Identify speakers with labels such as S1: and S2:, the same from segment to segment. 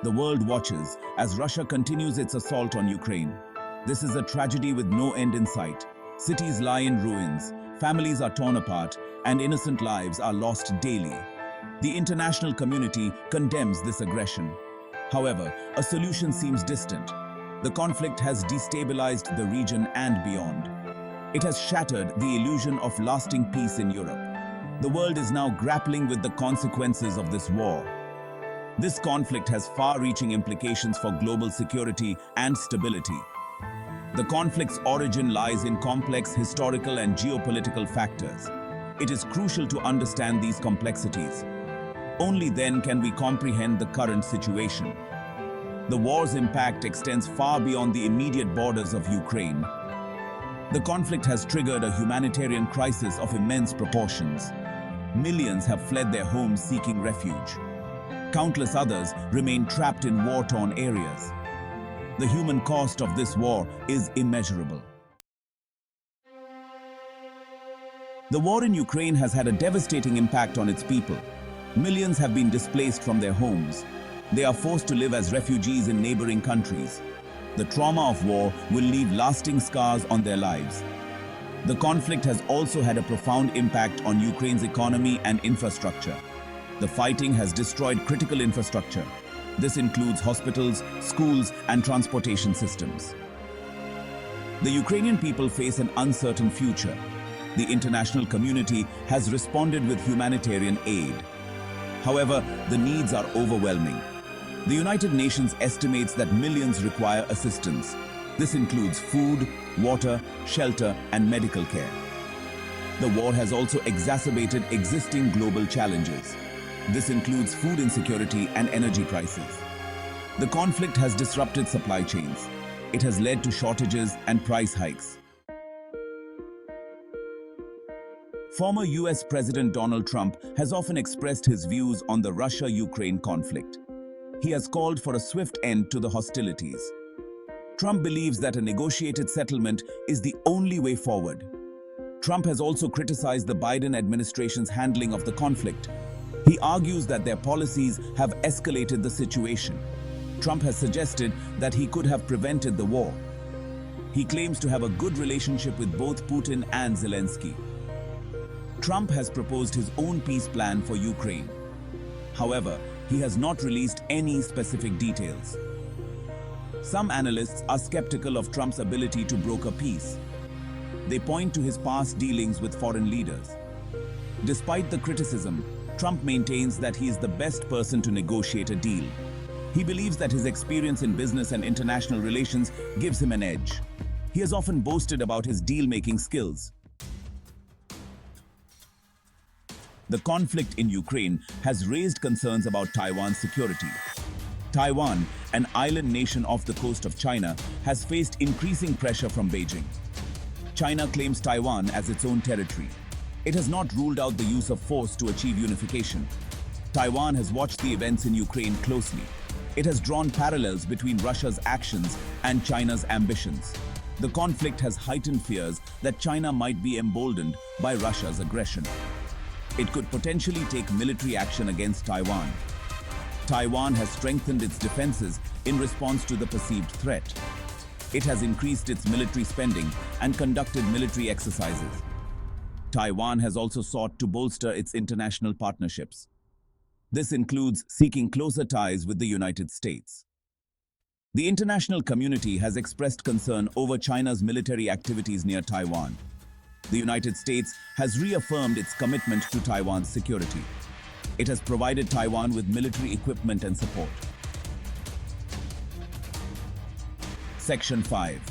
S1: The world watches as Russia continues its assault on Ukraine. This is a tragedy with no end in sight. Cities lie in ruins, families are torn apart, and innocent lives are lost daily. The international community condemns this aggression. However, a solution seems distant. The conflict has destabilized the region and beyond. It has shattered the illusion of lasting peace in Europe. The world is now grappling with the consequences of this war. This conflict has far-reaching implications for global security and stability. The conflict's origin lies in complex historical and geopolitical factors. It is crucial to understand these complexities. Only then can we comprehend the current situation. The war's impact extends far beyond the immediate borders of Ukraine. The conflict has triggered a humanitarian crisis of immense proportions. Millions have fled their homes seeking refuge. Countless others remain trapped in war-torn areas. The human cost of this war is immeasurable. The war in Ukraine has had a devastating impact on its people. Millions have been displaced from their homes. They are forced to live as refugees in neighboring countries. The trauma of war will leave lasting scars on their lives. The conflict has also had a profound impact on Ukraine's economy and infrastructure. The fighting has destroyed critical infrastructure. This includes hospitals, schools, and transportation systems. The Ukrainian people face an uncertain future. The international community has responded with humanitarian aid. However, the needs are overwhelming. The United Nations estimates that millions require assistance. This includes food, water, shelter, and medical care. The war has also exacerbated existing global challenges. This includes food insecurity and energy prices. The conflict has disrupted supply chains. It has led to shortages and price hikes. Former US President Donald Trump has often expressed his views on the Russia-Ukraine conflict. He has called for a swift end to the hostilities. Trump believes that a negotiated settlement is the only way forward. Trump has also criticized the Biden administration's handling of the conflict. He argues that their policies have escalated the situation. Trump has suggested that he could have prevented the war. He claims to have a good relationship with both Putin and Zelensky. Trump has proposed his own peace plan for Ukraine. However, he has not released any specific details. Some analysts are skeptical of Trump's ability to broker peace. They point to his past dealings with foreign leaders. Despite the criticism, Trump maintains that he is the best person to negotiate a deal. He believes that his experience in business and international relations gives him an edge. He has often boasted about his deal-making skills. The conflict in Ukraine has raised concerns about Taiwan's security. Taiwan, an island nation off the coast of China, has faced increasing pressure from Beijing. China claims Taiwan as its own territory. It has not ruled out the use of force to achieve unification. Taiwan has watched the events in Ukraine closely. It has drawn parallels between Russia's actions and China's ambitions. The conflict has heightened fears that China might be emboldened by Russia's aggression. It could potentially take military action against Taiwan. Taiwan has strengthened its defenses in response to the perceived threat. It has increased its military spending and conducted military exercises. Taiwan has also sought to bolster its international partnerships. This includes seeking closer ties with the United States. The international community has expressed concern over China's military activities near Taiwan. The United States has reaffirmed its commitment to Taiwan's security. It has provided Taiwan with military equipment and support. Section 5.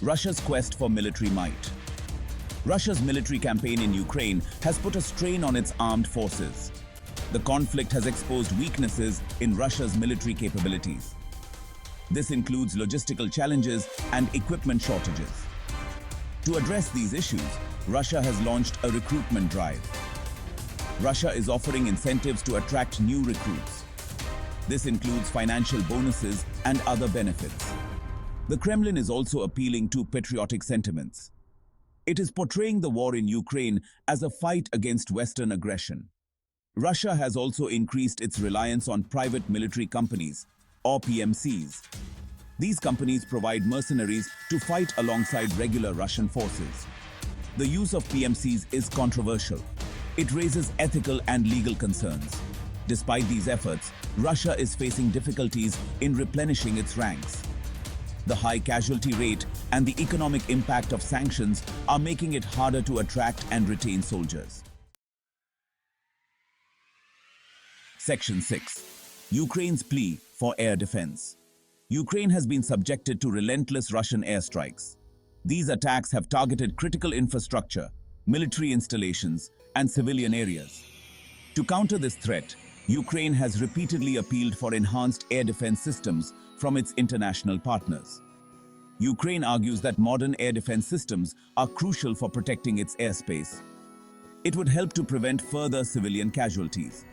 S1: Russia's quest for military might. Russia's military campaign in Ukraine has put a strain on its armed forces. The conflict has exposed weaknesses in Russia's military capabilities. This includes logistical challenges and equipment shortages. To address these issues, Russia has launched a recruitment drive. Russia is offering incentives to attract new recruits. This includes financial bonuses and other benefits. The Kremlin is also appealing to patriotic sentiments. It is portraying the war in Ukraine as a fight against Western aggression. Russia has also increased its reliance on private military companies, or PMCs. These companies provide mercenaries to fight alongside regular Russian forces. The use of PMCs is controversial. It raises ethical and legal concerns. Despite these efforts, Russia is facing difficulties in replenishing its ranks. The high casualty rate and the economic impact of sanctions are making it harder to attract and retain soldiers. Section 6. Ukraine's plea for air defense. Ukraine has been subjected to relentless Russian airstrikes. These attacks have targeted critical infrastructure, military installations, and civilian areas. To counter this threat, Ukraine has repeatedly appealed for enhanced air defense systems from its international partners. Ukraine argues that modern air defense systems are crucial for protecting its airspace. It would help to prevent further civilian casualties.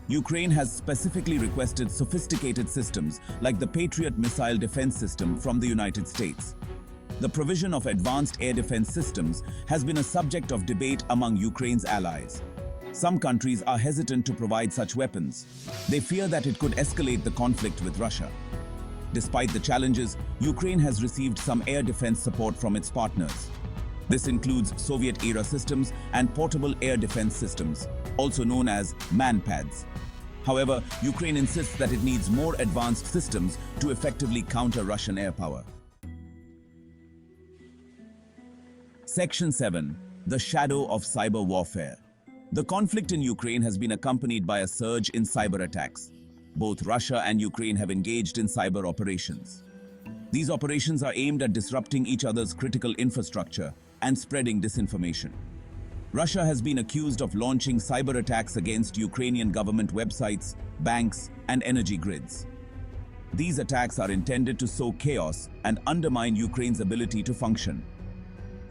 S1: Ukraine has specifically requested sophisticated systems like the Patriot missile defense system from the United States. The provision of advanced air defense systems has been a subject of debate among Ukraine's allies. Some countries are hesitant to provide such weapons. They fear that it could escalate the conflict with Russia. Despite the challenges, Ukraine has received some air defense support from its partners. This includes Soviet-era systems and portable air defense systems, also known as manpads. However, Ukraine insists that it needs more advanced systems to effectively counter Russian air power. Section 7. The shadow of cyber warfare. The conflict in Ukraine has been accompanied by a surge in cyber attacks. Both Russia and Ukraine have engaged in cyber operations. These operations are aimed at disrupting each other's critical infrastructure and spreading disinformation. Russia has been accused of launching cyber attacks against Ukrainian government websites, banks, and energy grids. These attacks are intended to sow chaos and undermine Ukraine's ability to function.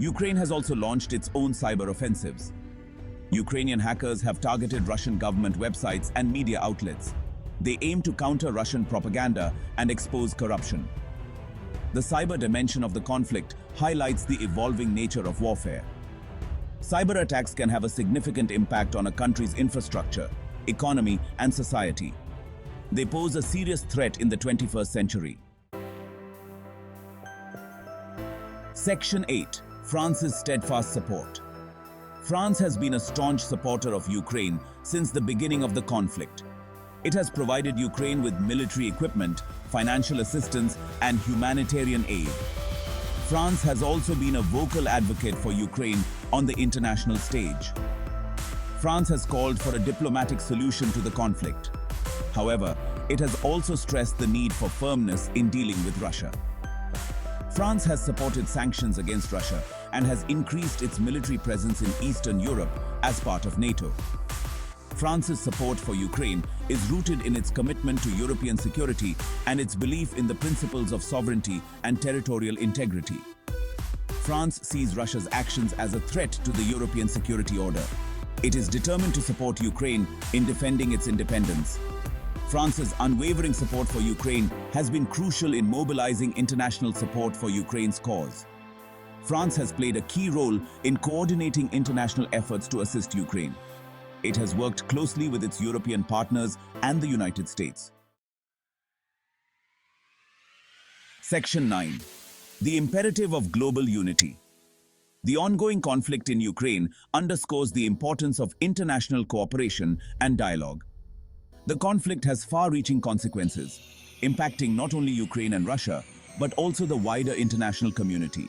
S1: Ukraine has also launched its own cyber offensives. Ukrainian hackers have targeted Russian government websites and media outlets. They aim to counter Russian propaganda and expose corruption. The cyber dimension of the conflict highlights the evolving nature of warfare. Cyber attacks can have a significant impact on a country's infrastructure, economy, and society. They pose a serious threat in the 21st century. Section 8. France's steadfast support. France has been a staunch supporter of Ukraine since the beginning of the conflict. It has provided Ukraine with military equipment, financial assistance, and humanitarian aid. France has also been a vocal advocate for Ukraine on the international stage. France has called for a diplomatic solution to the conflict. However, it has also stressed the need for firmness in dealing with Russia. France has supported sanctions against Russia and has increased its military presence in Eastern Europe as part of NATO. France's support for Ukraine is rooted in its commitment to European security and its belief in the principles of sovereignty and territorial integrity. France sees Russia's actions as a threat to the European security order. It is determined to support Ukraine in defending its independence. France's unwavering support for Ukraine has been crucial in mobilizing international support for Ukraine's cause. France has played a key role in coordinating international efforts to assist Ukraine. It has worked closely with its European partners and the United States. Section 9. The imperative of global unity. The ongoing conflict in Ukraine underscores the importance of international cooperation and dialogue. The conflict has far-reaching consequences, impacting not only Ukraine and Russia, but also the wider international community.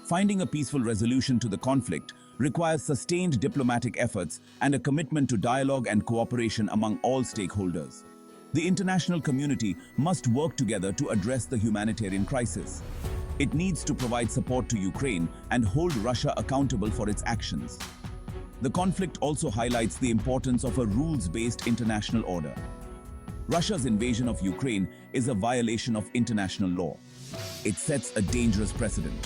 S1: Finding a peaceful resolution to the conflict requires sustained diplomatic efforts and a commitment to dialogue and cooperation among all stakeholders. The international community must work together to address the humanitarian crisis. It needs to provide support to Ukraine and hold Russia accountable for its actions. The conflict also highlights the importance of a rules-based international order. Russia's invasion of Ukraine is a violation of international law. It sets a dangerous precedent.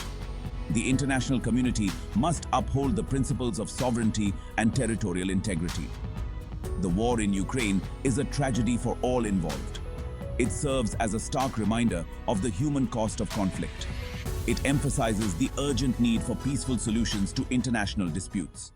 S1: The international community must uphold the principles of sovereignty and territorial integrity. The war in Ukraine is a tragedy for all involved. It serves as a stark reminder of the human cost of conflict. It emphasizes the urgent need for peaceful solutions to international disputes.